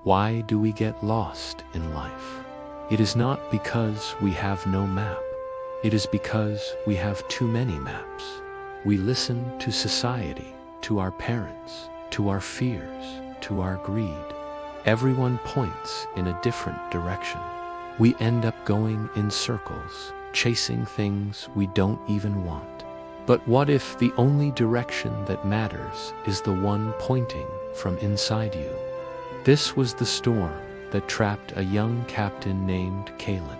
Why do we get lost in life? It is not because we have no map. It is because we have too many maps. We listen to society, to our parents, to our fears, to our greed. Everyone points in a different direction. We end up going in circles, chasing things we don't even want. But what if the only direction that matters is the one pointing from inside you? This was the storm that trapped a young captain named Kaelen.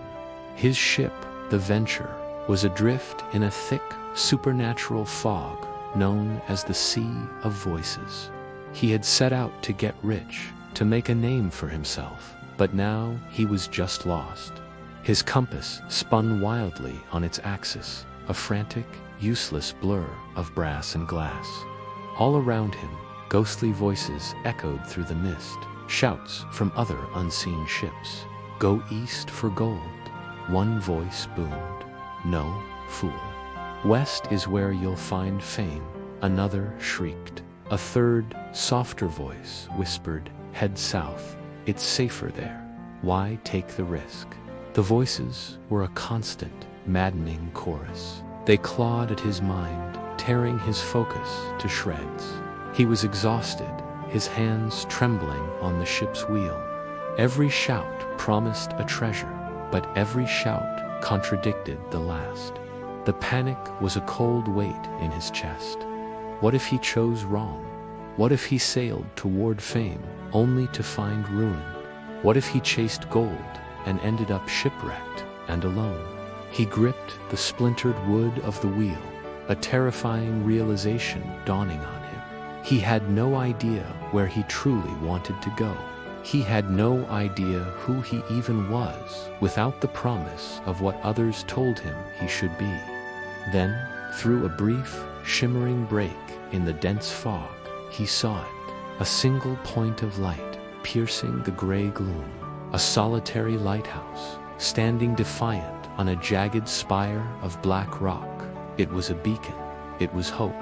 His ship, the Venture, was adrift in a thick, supernatural fog known as the Sea of Voices. He had set out to get rich, to make a name for himself, but now he was just lost. His compass spun wildly on its axis, a frantic, useless blur of brass and glass. All around him, ghostly voices echoed through the mist, shouts from other unseen ships. "Go east for gold," one voice boomed. "No, fool. West is where you'll find fame," another shrieked. A third, softer voice whispered, "Head south. It's safer there. Why take the risk?" The voices were a constant, maddening chorus. They clawed at his mind, tearing his focus to shreds. He was exhausted, his hands trembling on the ship's wheel. Every shout promised a treasure, but every shout contradicted the last. The panic was a cold weight in his chest. What if he chose wrong? What if he sailed toward fame only to find ruin? What if he chased gold and ended up shipwrecked and alone? He gripped the splintered wood of the wheel, a terrifying realization dawning on him. He had no idea where he truly wanted to go. He had no idea who he even was without the promise of what others told him he should be. Then, through a brief, shimmering break in the dense fog, he saw it, a single point of light piercing the gray gloom, a solitary lighthouse, standing defiant on a jagged spire of black rock. It was a beacon. It was hope.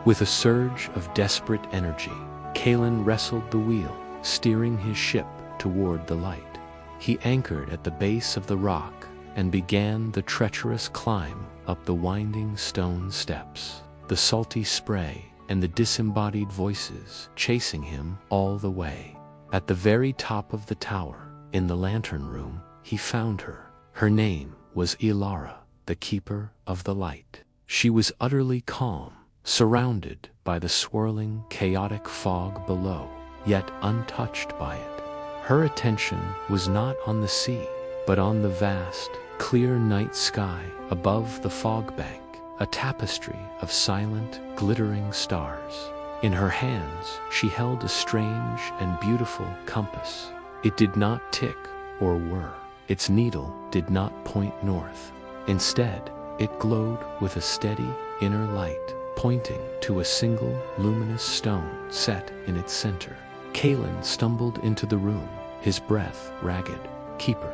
With a surge of desperate energy, Kaelen wrestled the wheel, steering his ship toward the light. He anchored at the base of the rock and began the treacherous climb up the winding stone steps, the salty spray and the disembodied voices chasing him all the way. At the very top of the tower, in the lantern room, he found her. Her name was Ilara, the keeper of the light. She was utterly calm, surrounded by the swirling, chaotic fog below, yet untouched by it. Her attention was not on the sea, but on the vast, clear night sky above the fog bank, a tapestry of silent, glittering stars. In her hands, she held a strange and beautiful compass. It did not tick or whir. Its needle did not point north. Instead, it glowed with a steady, inner light, pointing to a single, luminous stone set in its center. Kaelen stumbled into the room, his breath ragged. "Keeper,"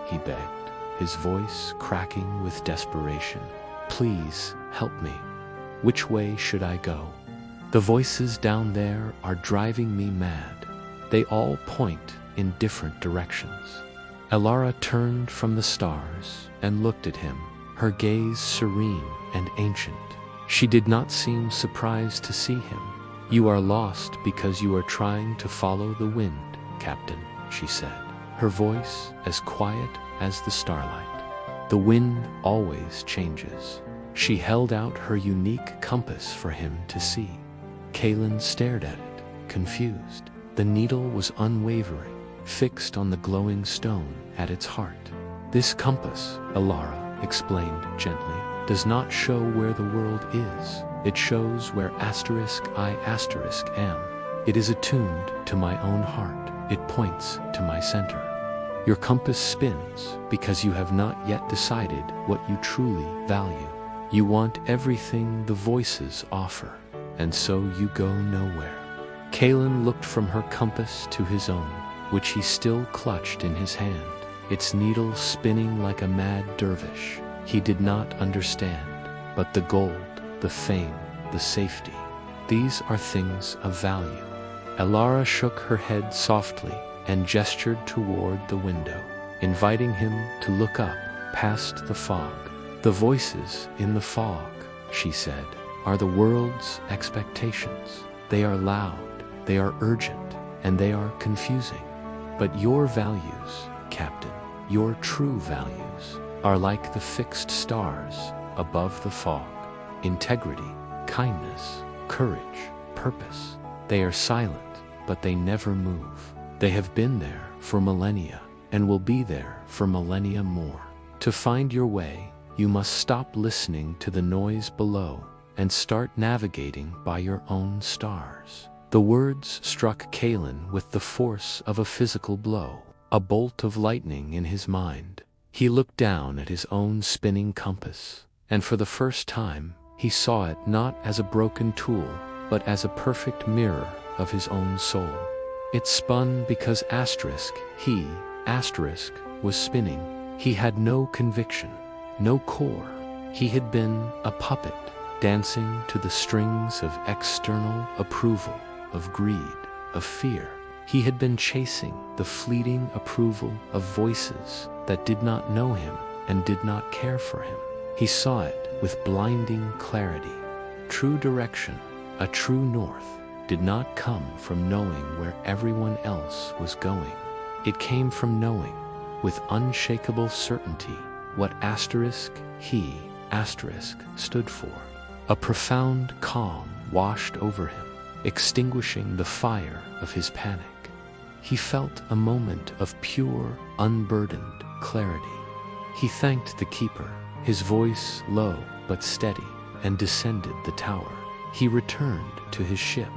he begged, his voice cracking with desperation. "Please, help me. Which way should I go? The voices down there are driving me mad. They all point in different directions." Ilara turned from the stars and looked at him, her gaze serene and ancient. She did not seem surprised to see him. "You are lost because you are trying to follow the wind, Captain," she said, her voice as quiet as the starlight. "The wind always changes." She held out her unique compass for him to see. Kaelen stared at it, confused. The needle was unwavering, fixed on the glowing stone at its heart. "This compass," Ilara explained gently, "does not show where the world is. It shows where *I**am. It is attuned to my own heart. It points to my center. Your compass spins because you have not yet decided what you truly value. You want everything the voices offer, and so you go nowhere." Kaelen looked from her compass to his own, which he still clutched in his hand, its needle spinning like a mad dervish. He did not understand, but the gold, the fame, the safety, these are things of value. Ilara shook her head softly, and gestured toward the window, inviting him to look up past the fog. "The voices in the fog," she said, "are the world's expectations. They are loud, they are urgent, and they are confusing. But your values, Captain, your true values, are like the fixed stars above the fog. Integrity, kindness, courage, purpose. They are silent, but they never move. They have been there for millennia and will be there for millennia more. To find your way, you must stop listening to the noise below and start navigating by your own stars." The words struck Kaelen with the force of a physical blow, a bolt of lightning in his mind. He looked down at his own spinning compass, and for the first time, he saw it not as a broken tool, but as a perfect mirror of his own soul. It spun because he was spinning. He had no conviction, no core. He had been a puppet, dancing to the strings of external approval, of greed, of fear. He had been chasing the fleeting approval of voices that did not know him and did not care for him. He saw it with blinding clarity. True direction, a true north, did not come from knowing where everyone else was going. It came from knowing, with unshakable certainty, what he stood for. A profound calm washed over him, extinguishing the fire of his panic. He felt a moment of pure, unburdened clarity. He thanked the keeper, his voice low but steady, and descended the tower. He returned to his ship.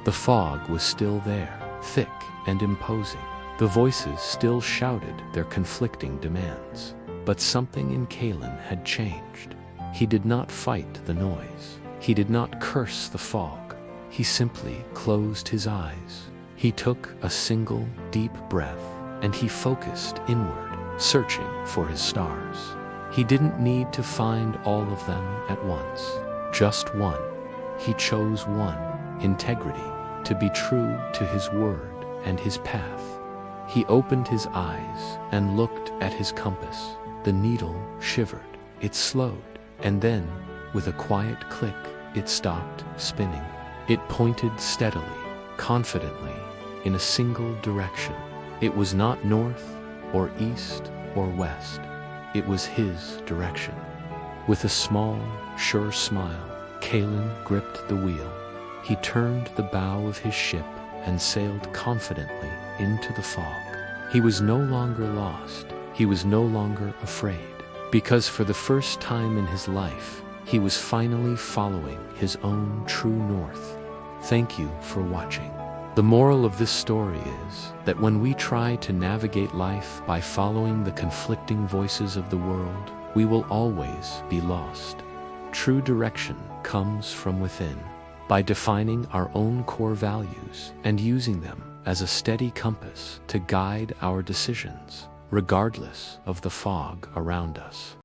The fog was still there, thick and imposing. The voices still shouted their conflicting demands. But something in Kaelen had changed. He did not fight the noise. He did not curse the fog. He simply closed his eyes. He took a single deep breath, and he focused inward, searching for his stars. He didn't need to find all of them at once, just one. He chose one, integrity, to be true to his word and his path. He opened his eyes and looked at his compass. The needle shivered, it slowed, and then, with a quiet click, it stopped spinning. It pointed steadily, confidently, in a single direction. It was not north or east or west. It was his direction. With a small, sure smile, Kaelen gripped the wheel. He turned the bow of his ship and sailed confidently into the fog. He was no longer lost. He was no longer afraid, because for the first time in his life, he was finally following his own true north. Thank you for watching. The moral of this story is that when we try to navigate life by following the conflicting voices of the world, we will always be lost. True direction comes from within, by defining our own core values and using them as a steady compass to guide our decisions, regardless of the fog around us.